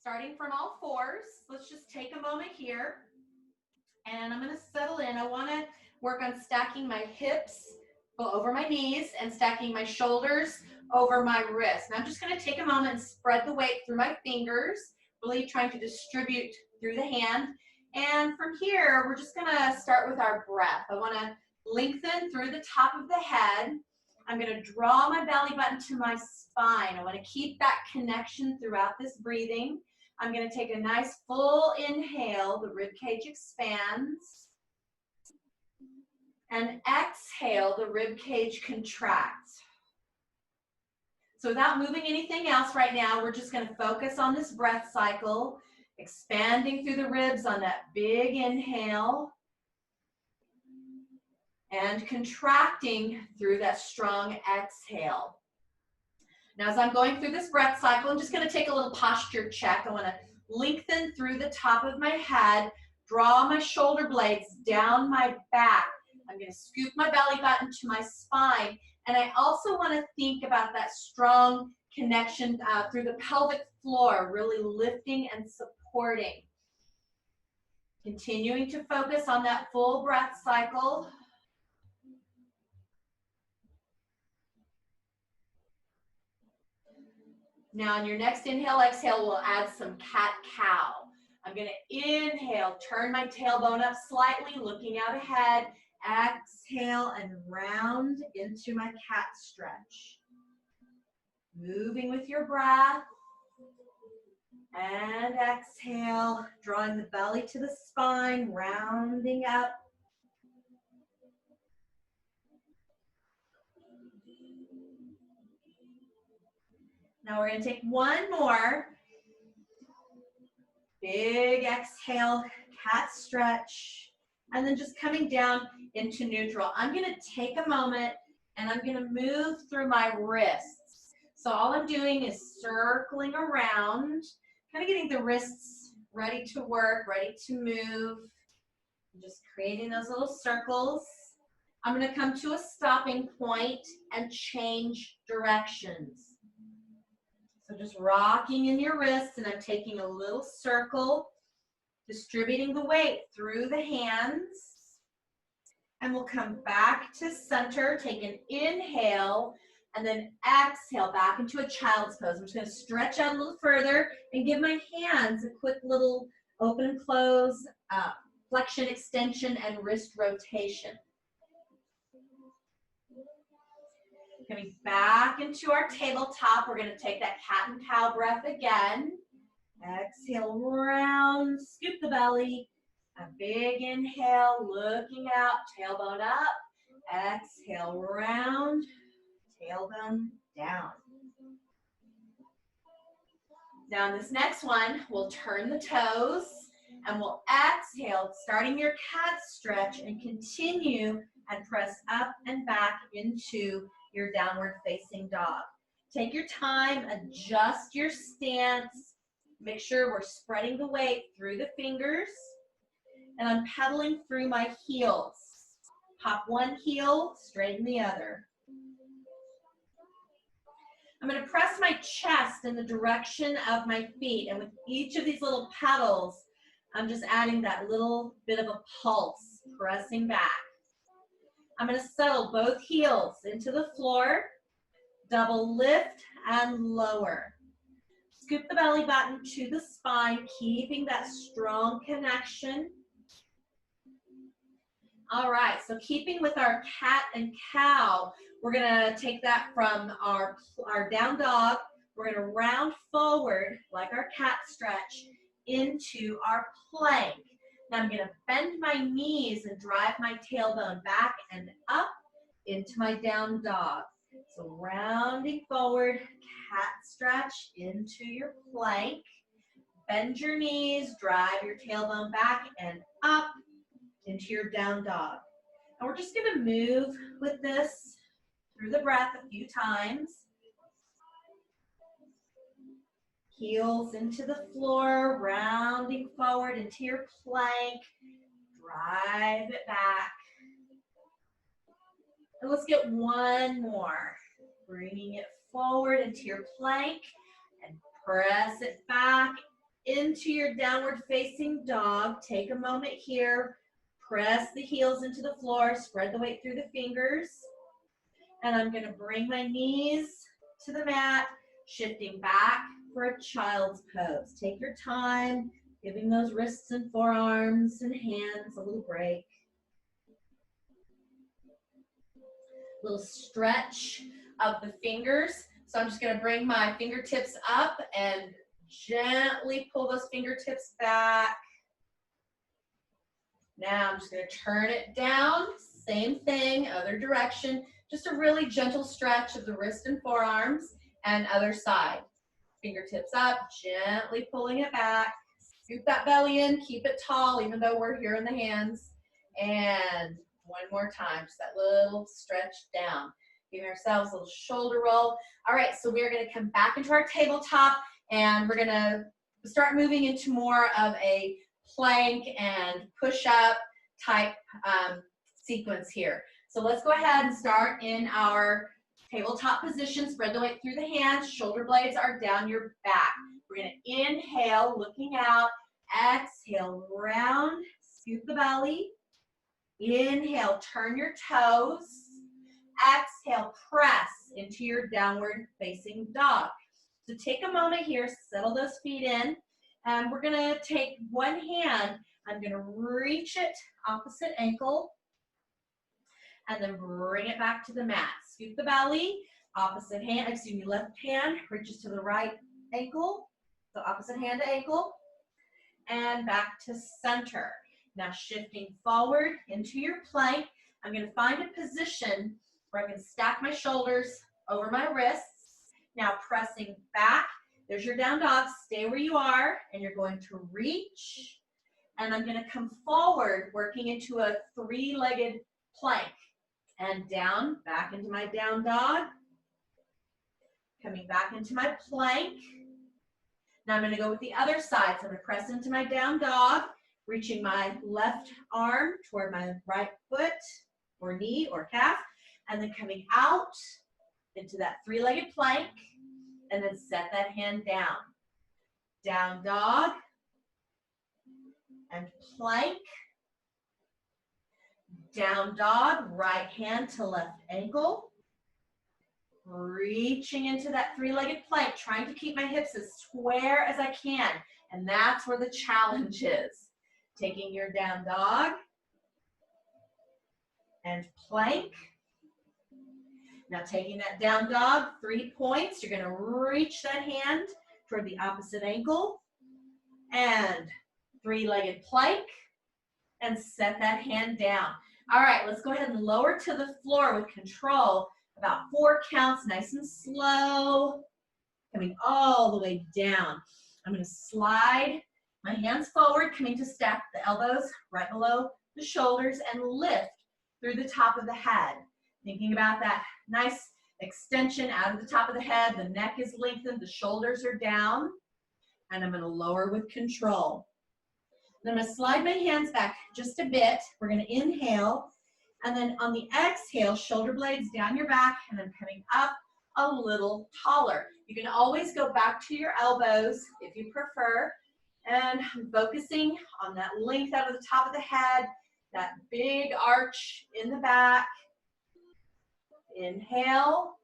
Starting from all fours, let's just take a moment here. And I'm going to settle in. I want to work on stacking my hips over my knees and stacking my shoulders over my wrists. And I'm just going to take a moment and spread the weight through my fingers, really trying to distribute through the hand. And from here, we're just going to start with our breath. I want to lengthen through the top of the head. I'm going to draw my belly button to my spine. I want to keep that connection throughout this breathing. I'm going to take a nice full inhale. The rib cage expands. And exhale, the rib cage contracts. So without moving anything else right now, we're just going to focus on this breath cycle, expanding through the ribs on that big inhale, and contracting through that strong exhale. Now, as I'm going through this breath cycle, I'm just going to take a little posture check. I want to lengthen through the top of my head, draw my shoulder blades down my back. I'm going to scoop my belly button to my spine. And I also want to think about that strong connection through the pelvic floor, really lifting and supporting. Continuing to focus on that full breath cycle. Now on your next inhale, exhale, we'll add some cat-cow. I'm going to inhale, turn my tailbone up slightly, looking out ahead. Exhale and round into my cat stretch. Moving with your breath. And exhale, drawing the belly to the spine, rounding up. Now we're going to take one more. Big exhale, cat stretch. And then just coming down into neutral. I'm going to take a moment and I'm going to move through my wrists. So all I'm doing is circling around, kind of getting the wrists ready to work, ready to move. Just creating those little circles. I'm going to come to a stopping point and change directions. So just rocking in your wrists, and I'm taking a little circle, distributing the weight through the hands. And we'll come back to center, take an inhale, and then exhale back into a child's pose. I'm just going to stretch out a little further and give my hands a quick little open and close, flexion, extension, and wrist rotation. Coming back into our tabletop, we're going to take that cat and cow breath again. Exhale, round, scoop the belly. A big inhale, looking out, tailbone up. Exhale, round, tailbone down. Now in this next one, we'll turn the toes and we'll exhale, starting your cat stretch, and continue and press up and back into your downward facing dog. Take your time, adjust your stance, make sure we're spreading the weight through the fingers, and I'm pedaling through my heels. Pop one heel, straighten the other. I'm going to press my chest in the direction of my feet, and with each of these little pedals, I'm just adding that little bit of a pulse, pressing back. I'm going to settle both heels into the floor, double lift and lower. Scoop the belly button to the spine, keeping that strong connection. All right, so keeping with our cat and cow, we're going to take that from our down dog. We're going to round forward, like our cat stretch, into our plank. Now I'm going to bend my knees and drive my tailbone back and up into my down dog. So rounding forward, cat stretch into your plank. Bend your knees, drive your tailbone back and up into your down dog. And we're just going to move with this through the breath a few times. Heels into the floor, rounding forward into your plank. Drive it back. And let's get one more. Bringing it forward into your plank and press it back into your downward facing dog. Take a moment here. Press the heels into the floor. Spread the weight through the fingers. And I'm going to bring my knees to the mat, shifting back for a child's pose. Take your time, giving those wrists and forearms and hands a little break. Little stretch of the fingers. So I'm just going to bring my fingertips up and gently pull those fingertips back. Now I'm just going to turn it down. Same thing, other direction. Just a really gentle stretch of the wrist and forearms, and other side. Fingertips up, gently pulling it back. Scoop that belly in, keep it tall even though we're here in the hands. And one more time, just that little stretch down. Giving ourselves a little shoulder roll. All right, so we're going to come back into our tabletop, and we're going to start moving into more of a plank and push-up type sequence here. So let's go ahead and start in our tabletop position. Spread the weight through the hands. Shoulder blades are down your back. We're going to inhale, looking out. Exhale, round. Scoop the belly. Inhale, turn your toes. Exhale, press into your downward facing dog. So take a moment here, settle those feet in. And we're going to take one hand. I'm going to reach it opposite ankle. And then bring it back to the mat. Scoop the belly, opposite hand, left hand reaches to the right ankle, so opposite hand to ankle, and back to center. Now shifting forward into your plank, I'm going to find a position where I can stack my shoulders over my wrists. Now pressing back, there's your down dog, stay where you are, and you're going to reach, and I'm going to come forward, working into a three-legged plank. And down, back into my down dog. Coming back into my plank. Now I'm going to go with the other side. So I'm going to press into my down dog, reaching my left arm toward my right foot or knee or calf, and then coming out into that three-legged plank, and then set that hand down. Down dog and plank. Down dog, right hand to left ankle. Reaching into that three-legged plank, trying to keep my hips as square as I can. And that's where the challenge is. Taking your down dog and plank. Now taking that down dog, 3 points. You're going to reach that hand toward the opposite ankle. And three-legged plank. And set that hand down. All right, let's go ahead and lower to the floor with control. About 4 counts, nice and slow. Coming all the way down. I'm going to slide my hands forward, coming to stack the elbows right below the shoulders and lift through the top of the head. Thinking about that nice extension out of the top of the head. The neck is lengthened, the shoulders are down. And I'm going to lower with control. Then I'm going to slide my hands back just a bit. We're going to inhale. And then on the exhale, shoulder blades down your back and then coming up a little taller. You can always go back to your elbows if you prefer. And I'm focusing on that length out of the top of the head, that big arch in the back. Inhale.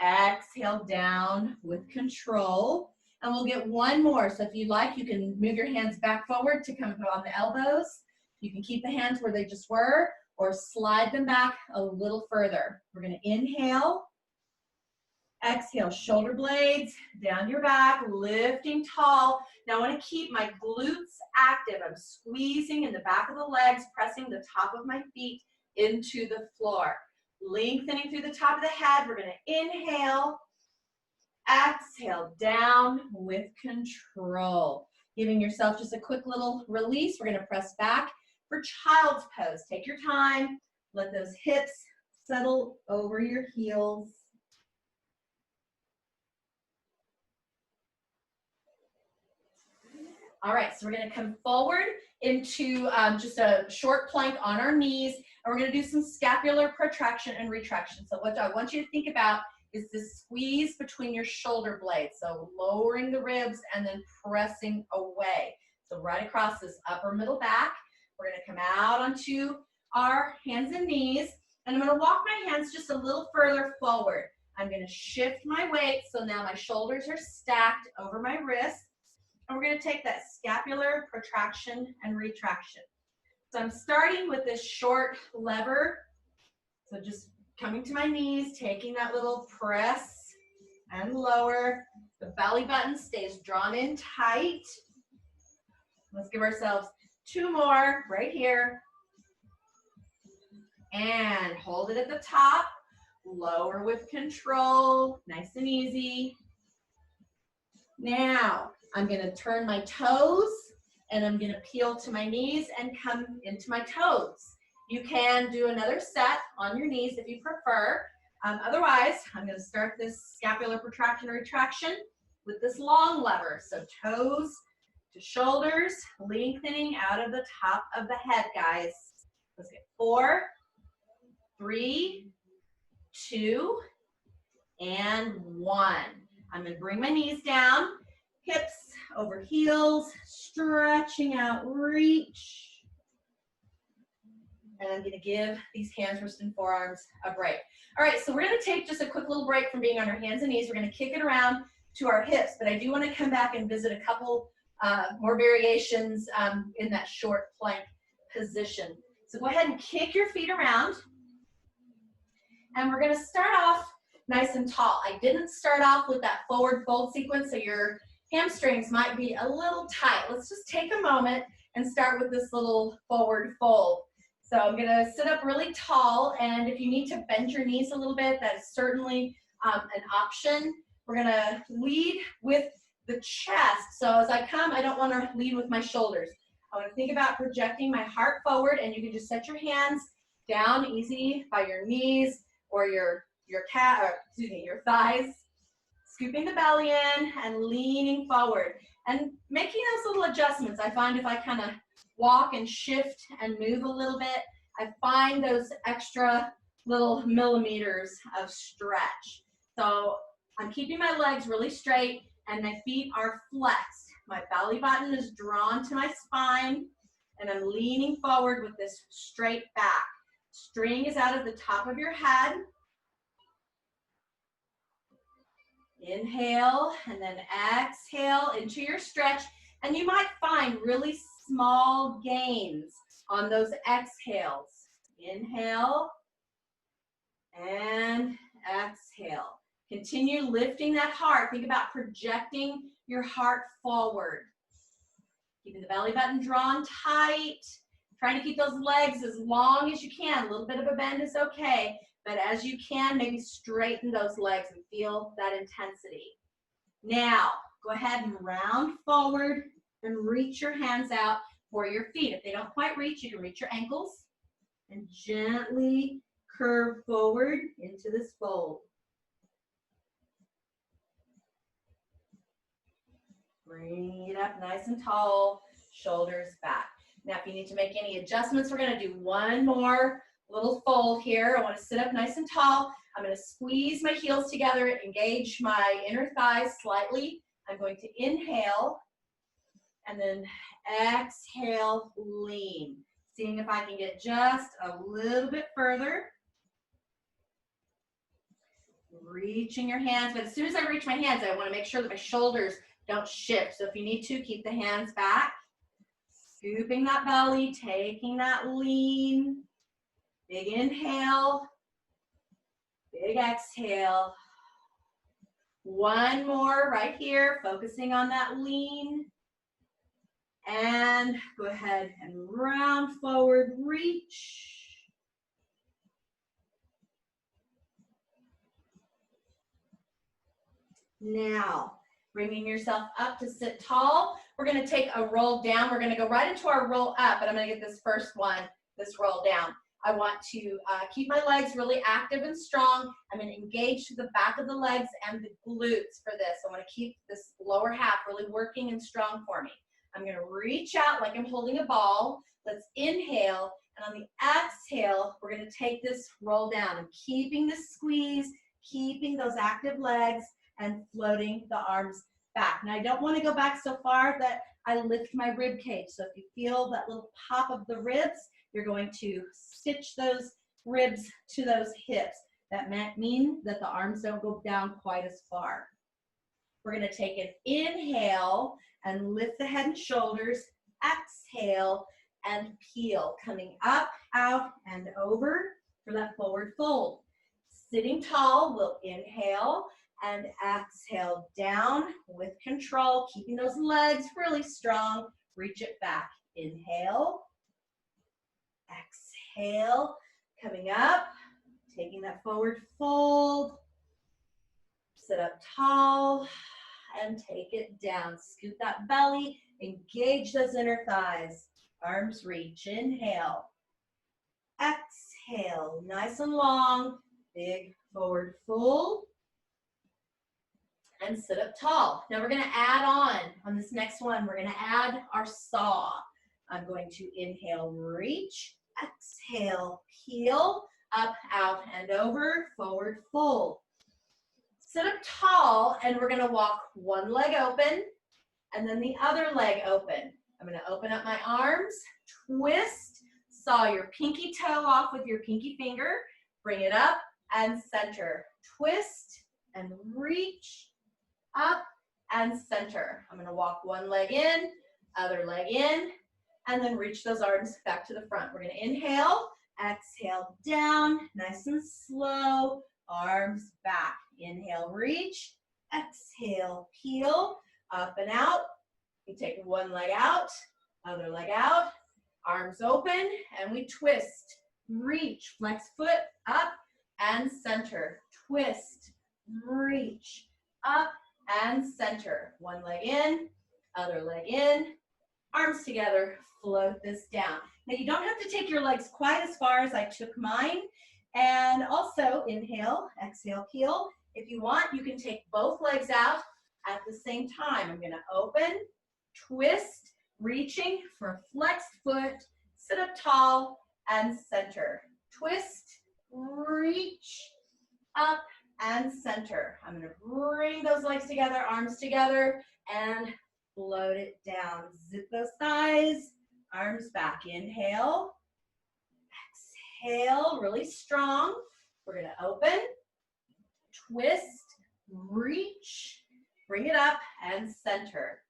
Exhale down with control. And we'll get one more. So if you'd like, you can move your hands back forward to come on the elbows. You can keep the hands where they just were or slide them back a little further. We're going to inhale. Exhale, shoulder blades down your back, lifting tall. Now I want to keep my glutes active. I'm squeezing in the back of the legs, pressing the top of my feet into the floor. Lengthening through the top of the head. We're going to inhale. Exhale, down with control. Giving yourself just a quick little release. We're going to press back for child's pose. Take your time. Let those hips settle over your heels. All right, so we're going to come forward into just a short plank on our knees, and we're going to do some scapular protraction and retraction. So what I want you to think about is this squeeze between your shoulder blades. So lowering the ribs and then pressing away. So right across this upper middle back. We're gonna come out onto our hands and knees, and I'm gonna walk my hands just a little further forward. I'm gonna shift my weight, so now my shoulders are stacked over my wrists, and we're gonna take that scapular protraction and retraction. So I'm starting with this short lever, so just coming to my knees, taking that little press and lower. The belly button stays drawn in tight. Let's give ourselves 2 more right here. And hold it at the top. Lower with control, nice and easy. Now, I'm gonna turn my toes and I'm gonna peel to my knees and come into my toes. You can do another set on your knees if you prefer. Otherwise, I'm gonna start this scapular protraction retraction with this long lever. So toes to shoulders, lengthening out of the top of the head, guys. Let's get 4, 3, 2, and 1. I'm gonna bring my knees down, hips over heels, stretching out, reach. And I'm gonna give these hands, wrists, and forearms a break. All right, so we're gonna take just a quick little break from being on our hands and knees. We're gonna kick it around to our hips, but I do wanna come back and visit a couple more variations in that short plank position. So go ahead and kick your feet around. And we're gonna start off nice and tall. I didn't start off with that forward fold sequence, so your hamstrings might be a little tight. Let's just take a moment and start with this little forward fold. So I'm gonna sit up really tall, and if you need to bend your knees a little bit, that is certainly an option. We're gonna lead with the chest. So as I come, I don't wanna lead with my shoulders. I wanna think about projecting my heart forward, and you can just set your hands down easy by your knees or your thighs, scooping the belly in and leaning forward and making those little adjustments. I find if I kind of walk and shift and move a little bit, I find those extra little millimeters of stretch. So I'm keeping my legs really straight and my feet are flexed. My belly button is drawn to my spine and I'm leaning forward with this straight back. String is out of the top of your head. Inhale and then exhale into your stretch. And you might find really small gains on those exhales. Inhale and exhale. Continue lifting that heart. Think about projecting your heart forward. Keeping the belly button drawn tight. Trying to keep those legs as long as you can. A little bit of a bend is okay. But as you can, maybe straighten those legs and feel that intensity. Now, go ahead and round forward and reach your hands out for your feet. If they don't quite reach, you can reach your ankles and gently curve forward into this fold. Bring it up nice and tall, shoulders back. Now, if you need to make any adjustments, we're going to do one more little fold here. I want to sit up nice and tall. I'm going to squeeze my heels together, engage my inner thighs slightly. I'm going to inhale and then exhale, lean. Seeing if I can get just a little bit further. Reaching your hands, but as soon as I reach my hands, I want to make sure that my shoulders don't shift. So if you need to, keep the hands back. Scooping that belly, taking that lean. Big inhale, big exhale. One more right here, focusing on that lean. And go ahead and round forward, reach. Now, bringing yourself up to sit tall. We're gonna take a roll down. We're gonna go right into our roll up, but I'm gonna get this first one, this roll down. I want to keep my legs really active and strong. I'm going to engage the back of the legs and the glutes for this. I want to keep this lower half really working and strong for me. I'm going to reach out like I'm holding a ball. Let's inhale. And on the exhale, we're going to take this roll down. I'm keeping the squeeze, keeping those active legs and floating the arms back. Now I don't want to go back so far that I lift my rib cage. So if you feel that little pop of the ribs, you're going to stitch those ribs to those hips. That might mean that the arms don't go down quite as far. We're going to take an inhale and lift the head and shoulders. Exhale and peel, coming up, out, and over for that forward fold. Sitting tall, we'll inhale and exhale down with control, keeping those legs really strong. Reach it back. Inhale, exhale, coming up, taking that forward fold. Sit up tall and take it down. Scoot that belly, engage those inner thighs. Arms reach, inhale. Exhale, nice and long, big forward fold. And sit up tall. Now we're gonna add on this next one, we're gonna add our saw. I'm going to inhale, reach, exhale, peel, up, out, and over, forward fold. Sit up tall, and we're gonna walk one leg open, and then the other leg open. I'm gonna open up my arms, twist, saw your pinky toe off with your pinky finger, bring it up and center. Twist and reach, up and center. I'm gonna walk one leg in, other leg in, and then reach those arms back to the front. We're gonna inhale, exhale down, nice and slow, arms back. Inhale, reach, exhale, peel, up and out. You take one leg out, other leg out, arms open, and we twist, reach, flex foot, up and center. Twist, reach, up and center. One leg in, other leg in, arms together, float this down. Now you don't have to take your legs quite as far as I took mine. And also inhale, exhale, peel. If you want, you can take both legs out at the same time. I'm gonna open, twist, reaching for a flexed foot, sit up tall and center. Twist, reach, up and center. I'm gonna bring those legs together, arms together, and float it down. Zip those thighs, arms back. Inhale, exhale, really strong. We're gonna open, twist, reach, bring it up and center.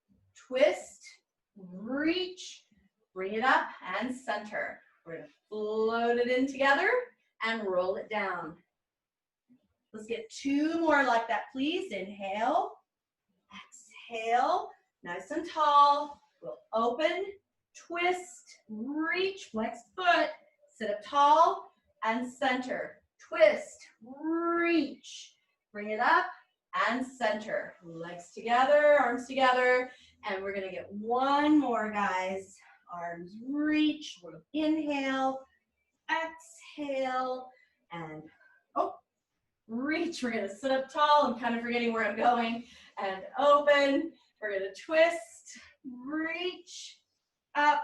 Twist, reach, bring it up and center. We're gonna float it in together and roll it down. Let's get two more like that, please. Inhale, exhale, nice and tall. We'll open, twist, reach, flex foot, sit up tall and center. Twist, reach, bring it up and center. Legs together, arms together, and we're gonna get one more, guys. Arms reach, we'll inhale, exhale, and reach. We're gonna sit up tall. I'm kind of forgetting where I'm going. And open. We're gonna twist, reach, up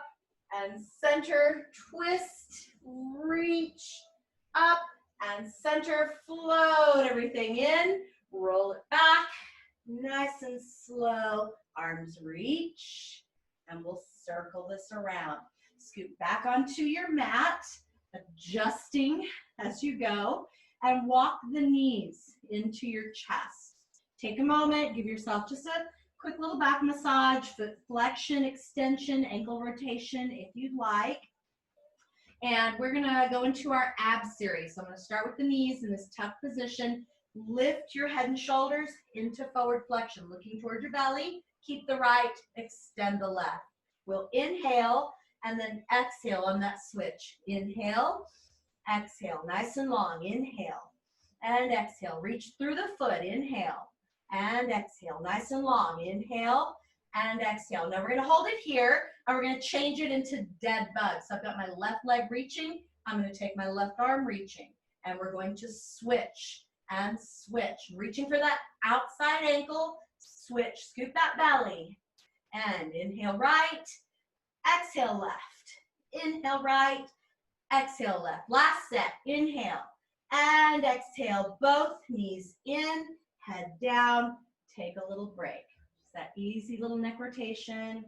and center. Twist, reach, up and center. Float everything in. Roll it back. Nice and slow. Arms reach. And we'll circle this around. Scoot back onto your mat, adjusting as you go. And walk the knees into your chest. Take a moment, give yourself just a quick little back massage, foot flexion, extension, ankle rotation if you'd like. And we're gonna go into our ab series. So I'm gonna start with the knees in this tough position. Lift your head and shoulders into forward flexion, looking towards your belly. Keep the right, extend the left. We'll inhale and then exhale on that switch. Inhale. Exhale, nice and long. Inhale and exhale. Reach through the foot. Inhale and exhale, nice and long. Inhale and exhale. Now we're going to hold it here, and we're going to change it into dead bug. So I've got my left leg reaching. I'm going to take my left arm reaching, and we're going to switch and switch. Reaching for that outside ankle. Switch. Scoop that belly. And inhale right. Exhale left. Inhale right. Exhale left. Last set. Inhale. And exhale, both knees in, head down, take a little break. Just that easy little neck rotation.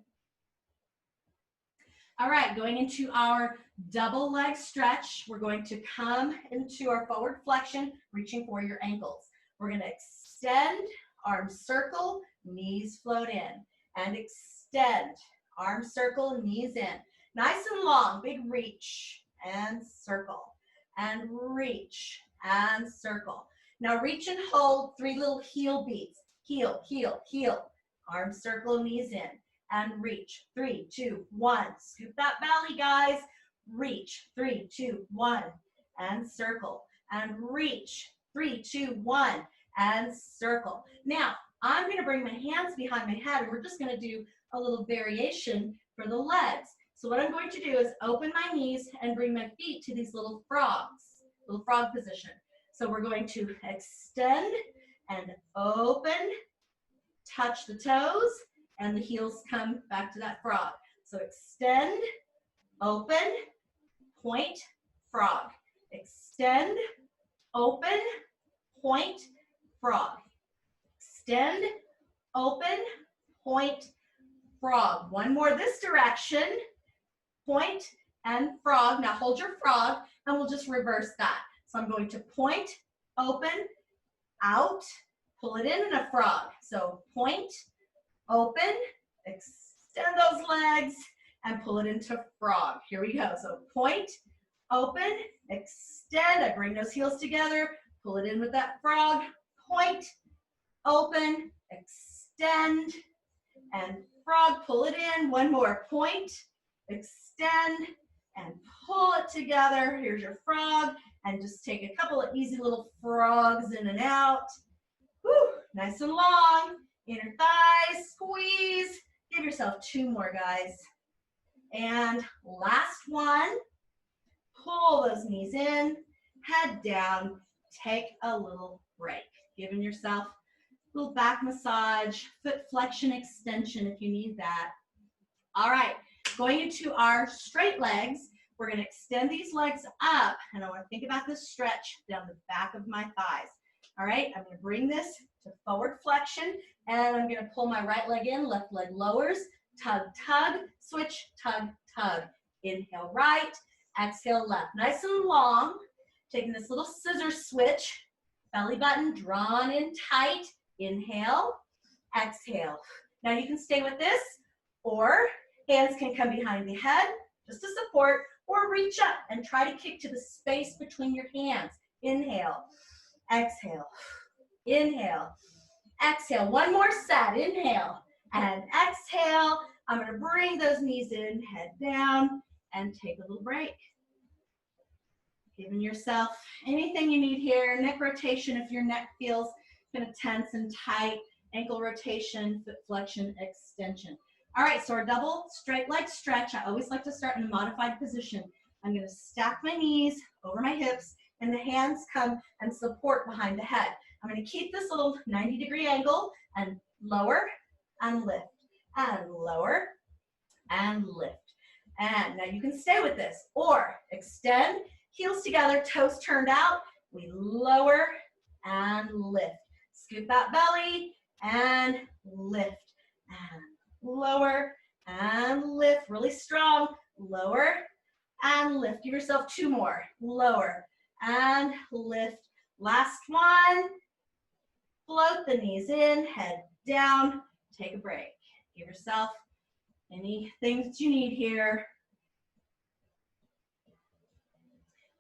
All right, going into our double leg stretch, we're going to come into our forward flexion, reaching for your ankles. We're going to extend, arms circle, knees float in, and extend, arms circle, knees in. Nice and long, big reach, and circle, and reach, and circle. Now reach and hold 3 little heel beats. Heel, heel, heel, arms circle, knees in. And reach. 3, 2, 1. Scoop that belly, guys. Reach. 3, 2, 1. And circle. And reach. 3, 2, 1. And circle. Now, I'm going to bring my hands behind my head, and we're just going to do a little variation for the legs. So what I'm going to do is open my knees and bring my feet to these little frogs, little frog position. So we're going to extend and open, touch the toes, and the heels come back to that frog. So extend, open, point, frog. Extend, open, point, frog. Extend, open, point, frog. One more this direction, point, and frog. Now hold your frog, and we'll just reverse that. So I'm going to point, open, out, pull it in a frog. So point, open, extend those legs, and pull it into frog. Here we go. So point, open, extend. I bring those heels together, pull it in with that frog. Point, open, extend, and frog. Pull it in. One more. Point, extend, and pull it together. Here's your frog. And just take a couple of easy little frogs in and out. Whew, nice and long. Inner thighs, squeeze. Give yourself 2 more, guys. And last one. Pull those knees in, head down, take a little break. Giving yourself a little back massage, foot flexion extension if you need that. All right, going into our straight legs, we're going to extend these legs up, and I want to think about this stretch down the back of my thighs. All right, I'm going to bring this to forward flexion, and I'm going to pull my right leg in, left leg lowers, tug, tug, switch, tug, tug. Inhale right, exhale left. Nice and long, taking this little scissor switch, belly button drawn in tight. Inhale, exhale. Now you can stay with this, or hands can come behind the head just to support, or reach up and try to kick to the space between your hands. Inhale, exhale, inhale, exhale. One more set. Inhale and exhale. I'm going to bring those knees in, head down, and take a little break. Giving yourself anything you need here. Neck rotation if your neck feels kind of tense and tight. Ankle rotation, foot flexion, extension. All right, so our double straight leg stretch. I always like to start in a modified position. I'm going to stack my knees over my hips, and the hands come and support behind the head. I'm going to keep this little 90-degree angle and lower and lift, and lower and lift. And now you can stay with this, or extend, heels together, toes turned out. We lower and lift. Scoop that belly and lift, and lower and lift. Really strong. Lower and lift. Give yourself 2 more. Lower and lift. Last one. Float the knees in, head down. Take a break. Give yourself anything that you need here.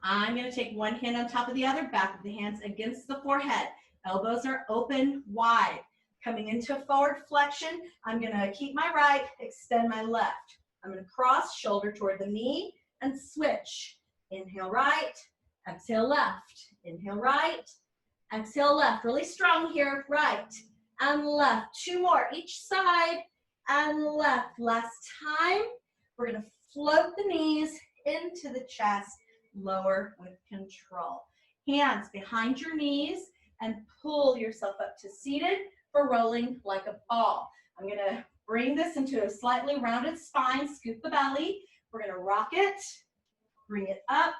I'm going to take one hand on top of the other, back of the hands against the forehead. Elbows are open wide. Coming into forward flexion, I'm going to keep my right, extend my left. I'm going to cross, shoulder toward the knee, and switch. Inhale right, exhale left. Inhale right, exhale left. Really strong here, right and left. 2 more each side and left. Last time, we're going to float the knees into the chest, lower with control. Hands behind your knees and pull yourself up to seated for rolling like a ball. I'm going to bring this into a slightly rounded spine, scoop the belly. We're going to rock it, bring it up,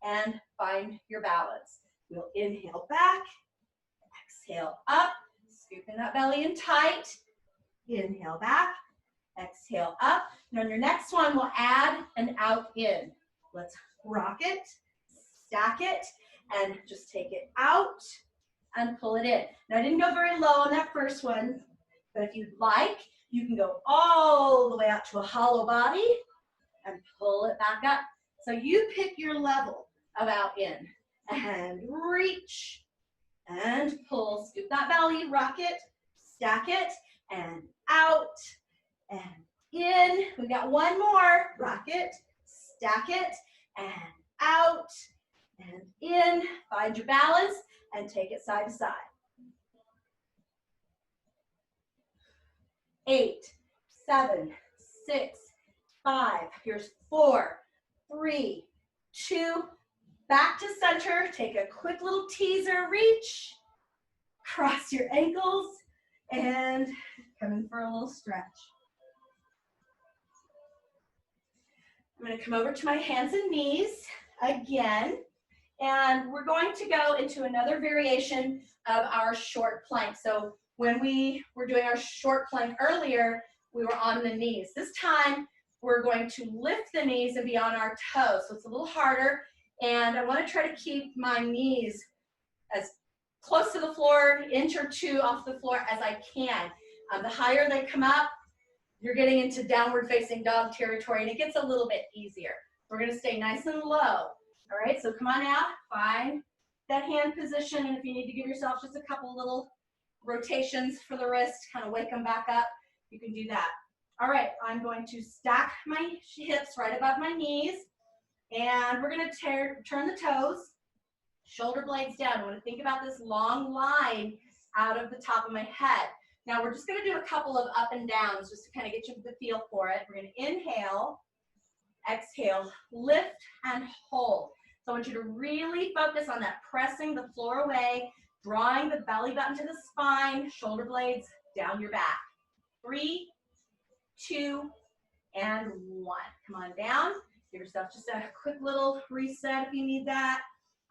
and find your balance. We'll inhale back, exhale up, scooping that belly in tight. Inhale back, exhale up. And on your next one, we'll add an out in. Let's rock it, stack it, and just take it out and pull it in. Now, I didn't go very low on that first one, but if you'd like, you can go all the way out to a hollow body and pull it back up. So you pick your level of out in and reach and pull. Scoop that belly, rock it, stack it, and out and in. We got one more. Rock it, stack it, and out and in. Find your balance and take it side to side. 8, 7, 6, 5. Here's 4, 3, 2. Back to center. Take a quick little teaser. Reach. Cross your ankles and come in for a little stretch. I'm going to come over to my hands and knees again. And we're going to go into another variation of our short plank. So when we were doing our short plank earlier, we were on the knees. This time, we're going to lift the knees and be on our toes. So it's a little harder. And I want to try to keep my knees as close to the floor, inch or two off the floor as I can. The higher they come up, you're getting into downward facing dog territory, and it gets a little bit easier. We're going to stay nice and low. All right, so come on out, find that hand position, and if you need to give yourself just a couple little rotations for the wrist, kind of wake them back up, you can do that. All right, I'm going to stack my hips right above my knees, and we're going to turn the toes, shoulder blades down. I want to think about this long line out of the top of my head. Now we're just going to do a couple of up and downs just to kind of get you the feel for it. We're going to inhale, exhale, lift and hold. So I want you to really focus on that, pressing the floor away, drawing the belly button to the spine, shoulder blades down your back. 3, 2, and 1. Come on down. Give yourself just a quick little reset if you need that.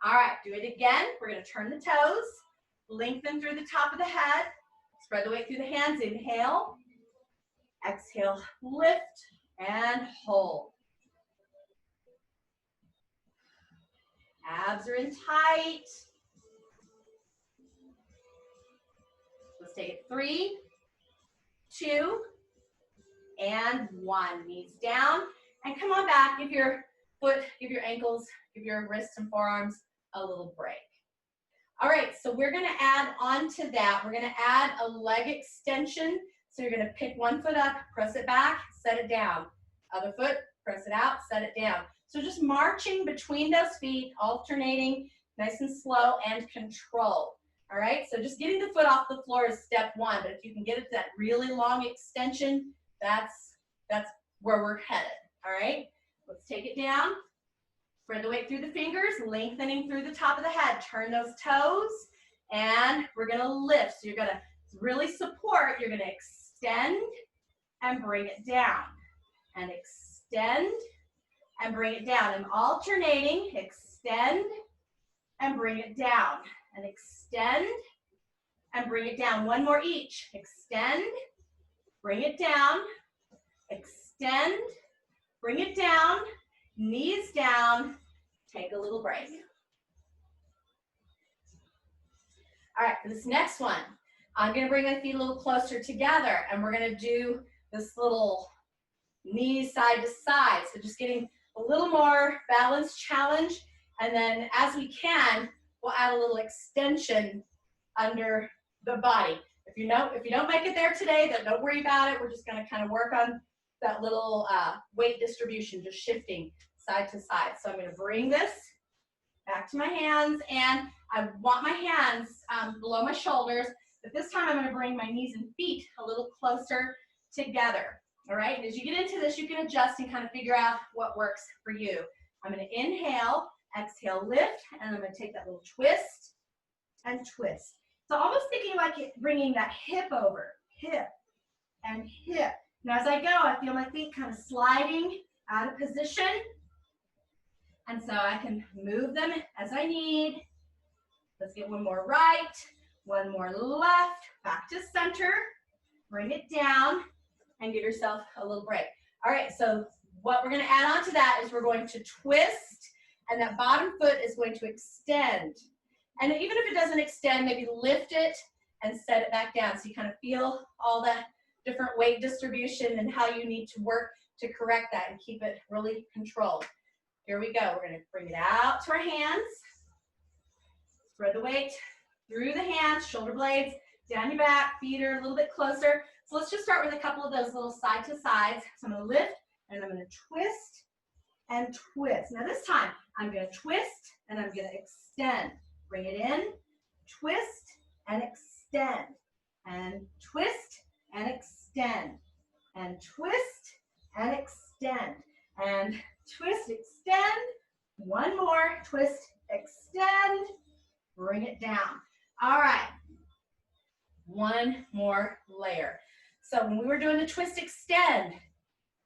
All right, do it again. We're going to turn the toes, lengthen through the top of the head, spread the weight through the hands. Inhale, exhale, lift, and hold. Abs are in tight. Let's take it. 3, 2, and 1. Knees down. And come on back. Give your foot, give your ankles, give your wrists and forearms a little break. All right, so we're going to add on to that. We're going to add a leg extension. So you're going to pick one foot up, press it back, set it down. Other foot, press it out, set it down. So just marching between those feet, alternating, nice and slow, and control. All right, so just getting the foot off the floor is step one, but if you can get it to that really long extension, that's where we're headed. All right, let's take it down. Spread the weight through the fingers, lengthening through the top of the head. Turn those toes, and we're gonna lift. So you're gonna really support. You're gonna extend and bring it down, and extend and bring it down. I'm alternating, extend and bring it down, and extend and bring it down. One more each. Extend, bring it down, extend, bring it down, knees down, take a little break. All right, for this next one, I'm gonna bring my feet a little closer together, and we're gonna do this little knees side to side. So just getting a little more balance challenge, and then as we can, we'll add a little extension under the body. If you don't make it there today, then don't worry about it. We're just gonna kind of work on that little weight distribution, just shifting side to side. So I'm gonna bring this back to my hands, and I want my hands below my shoulders, but this time I'm gonna bring my knees and feet a little closer together. All right, and as you get into this, you can adjust and kind of figure out what works for you. I'm gonna inhale, exhale, lift, and I'm gonna take that little twist and twist. So almost thinking like bringing that hip over, hip and hip. Now as I go, I feel my feet kind of sliding out of position. And so I can move them as I need. Let's get one more right, one more left, back to center. Bring it down and give yourself a little break. All right, so what we're going to add on to that is we're going to twist, and that bottom foot is going to extend. And even if it doesn't extend, maybe lift it and set it back down so you kind of feel all that different weight distribution and how you need to work to correct that and keep it really controlled. Here we go. We're going to bring it out to our hands. Spread the weight through the hands, shoulder blades, down your back, feet are a little bit closer. So let's just start with a couple of those little side to sides. So I'm going to lift and I'm going to twist and twist. Now this time I'm going to twist and I'm going to extend. Bring it in, twist and extend, and twist and extend, and twist and extend, and twist, extend. One more, twist, extend, bring it down. All right, one more layer. So when we were doing the twist extend,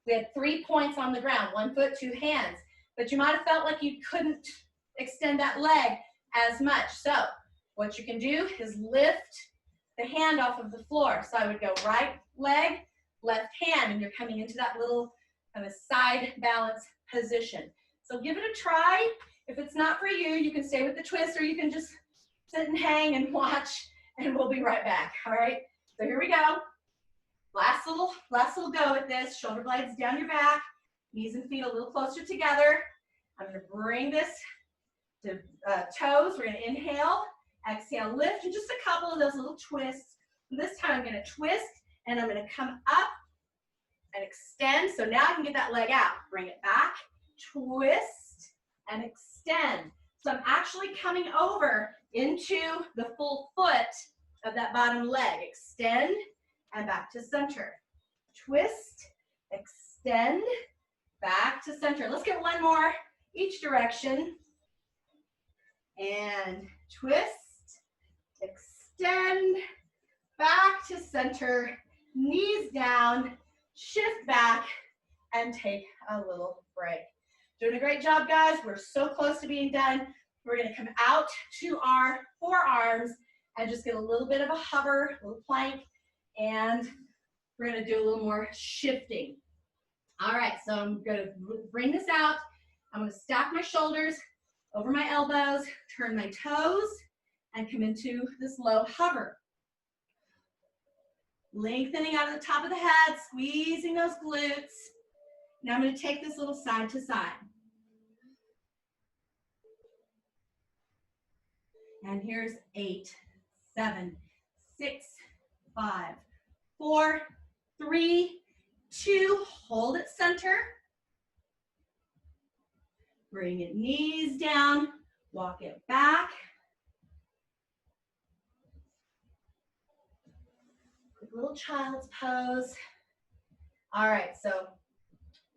we had 3 points on the ground, 1 foot, 2 hands, but you might have felt like you couldn't extend that leg as much. So what you can do is lift the hand off of the floor. So I would go right leg, left hand, and you're coming into that little kind of side balance position. So give it a try. If it's not for you, you can stay with the twist, or you can just sit and hang and watch, and we'll be right back. All right, so here we go. Last little go at this. Shoulder blades down your back, knees and feet a little closer together. I'm going to bring this to toes. We're going to inhale, exhale, lift, and just a couple of those little twists. And this time I'm going to twist, and I'm going to come up and extend. So now I can get that leg out. Bring it back, twist, and extend. So I'm actually coming over into the full foot of that bottom leg. Extend and back to center. Twist, extend, back to center. Let's get one more each direction. And twist, extend, back to center, knees down, shift back, and take a little break. Doing a great job, guys. We're so close to being done. We're going to come out to our forearms and just get a little bit of a hover, a little plank, and we're going to do a little more shifting. All right, so I'm going to bring this out. I'm going to stack my shoulders over my elbows, turn my toes, and come into this low hover. Lengthening out of the top of the head, squeezing those glutes. Now I'm going to take this little side to side. And here's 8, 7, 6, 5, 4, 3, 2. Hold it center. Bring it knees down, walk it back. Quick little child's pose. All right, so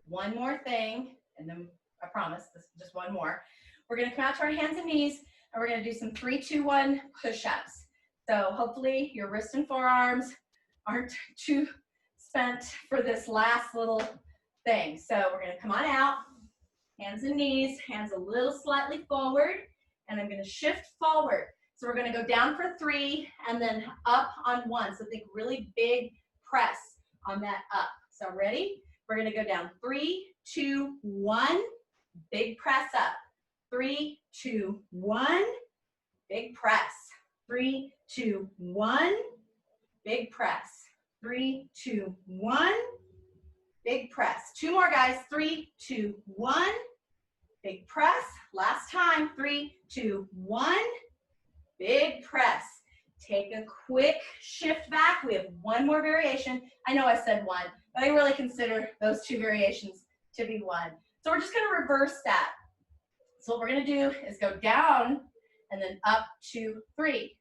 one more thing, and then I promise, this is just one more. We're gonna come out to our hands and knees, and we're gonna do some 3, 2, 1 push-ups. So hopefully your wrists and forearms aren't too spent for this last little thing. So we're gonna come on out. Hands and knees, hands a little slightly forward, and I'm going to shift forward. So we're going to go down for 3 and then up on 1. So think really big press on that up. So ready? We're going to go down 3, 2, 1, big press up. 3, 2, 1, big press. 3, 2, 1, big press. 3, 2, 1, big press. 2 more, guys. 3, 2, 1. Big press. Last time. 3, 2, 1. Big press. Take a quick shift back. We have one more variation. I know I said 1, but I really consider those 2 variations to be 1. So we're just going to reverse that. So what we're going to do is go down and then up 2, 3.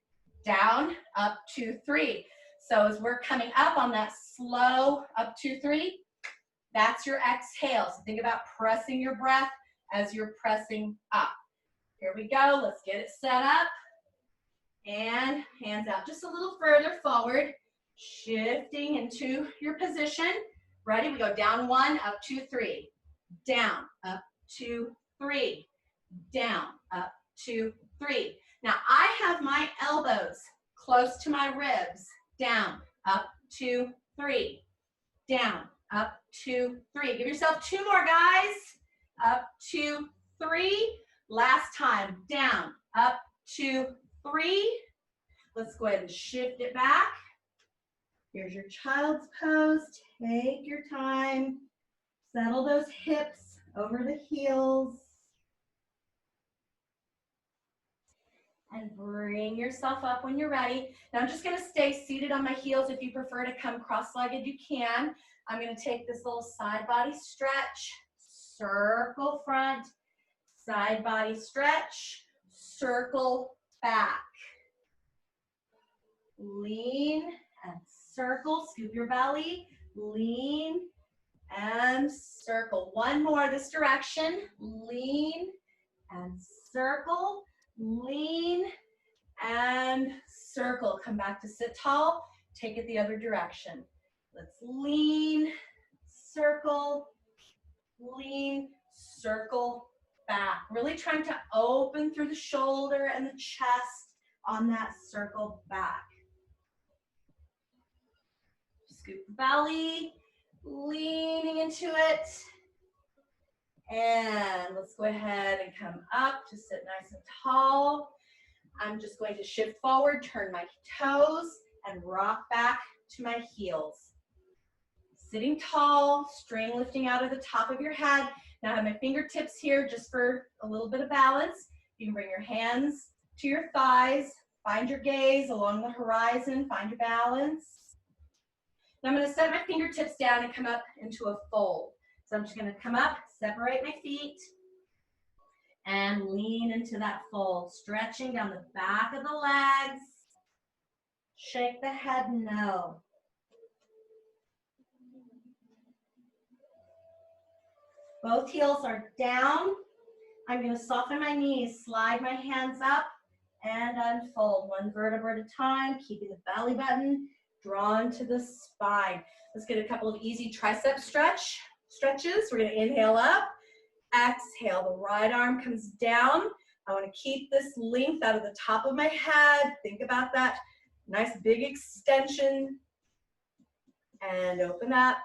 Down, up 2, 3. So as we're coming up on that slow up 2, 3, that's your exhale. So think about pressing your breath as you're pressing up. Here we go. Let's get it set up. And hands out just a little further forward. Shifting into your position. Ready? We go down 1, up 2, 3. Down, up 2, 3. Down, up 2, 3. Now I have my elbows close to my ribs. Down, up, 2, 3. Down, up, 2, 3. Give yourself 2 more, guys. Up, 2, 3. Last time. Down, up, 2, 3. Let's go ahead and shift it back. Here's your child's pose. Take your time. Settle those hips over the heels. And bring yourself up when you're ready. Now I'm just gonna stay seated on my heels. If you prefer to come cross-legged, you can. I'm gonna take this little side body stretch, circle front, side body stretch, circle back. Lean and circle, scoop your belly, lean and circle. One more this direction, lean and circle, lean and circle. Come back to sit tall, take it the other direction. Let's lean, circle, lean, circle, back. Really trying to open through the shoulder and the chest on that circle back. Scoop the belly, leaning into it. And let's go ahead and come up to sit nice and tall. I'm just going to shift forward, turn my toes, and rock back to my heels. Sitting tall, string lifting out of the top of your head. Now I have my fingertips here just for a little bit of balance. You can bring your hands to your thighs, find your gaze along the horizon, find your balance. Now I'm going to set my fingertips down and come up into a fold. So I'm just going to come up, separate my feet, and lean into that fold, stretching down the back of the legs. Shake the head no. Both heels are down. I'm going to soften my knees, slide my hands up, and unfold one vertebra at a time, keeping the belly button drawn to the spine. Let's get a couple of easy tricep stretches. We're going to inhale up, exhale. The right arm comes down. I want to keep this length out of the top of my head. Think about that nice big extension. And open up.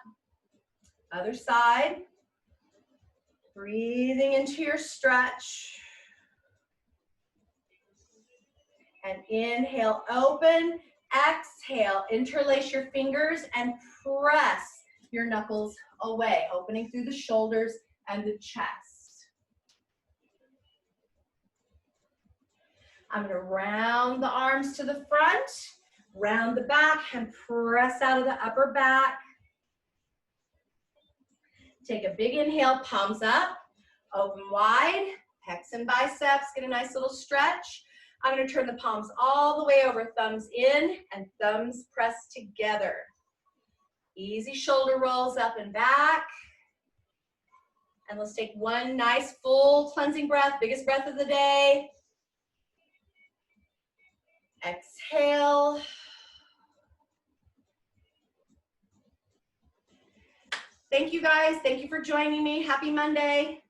Other side. Breathing into your stretch. And inhale, open. Exhale, interlace your fingers and press your knuckles away, opening through the shoulders and the chest. I'm going to round the arms to the front, round the back, and press out of the upper back. Take a big inhale, palms up, open wide, pecs and biceps, get a nice little stretch. I'm going to turn the palms all the way over, thumbs in and thumbs pressed together. Easy shoulder rolls up and back. And let's take one nice full cleansing breath, biggest breath of the day. Exhale. Thank you guys. Thank you for joining me. Happy Monday.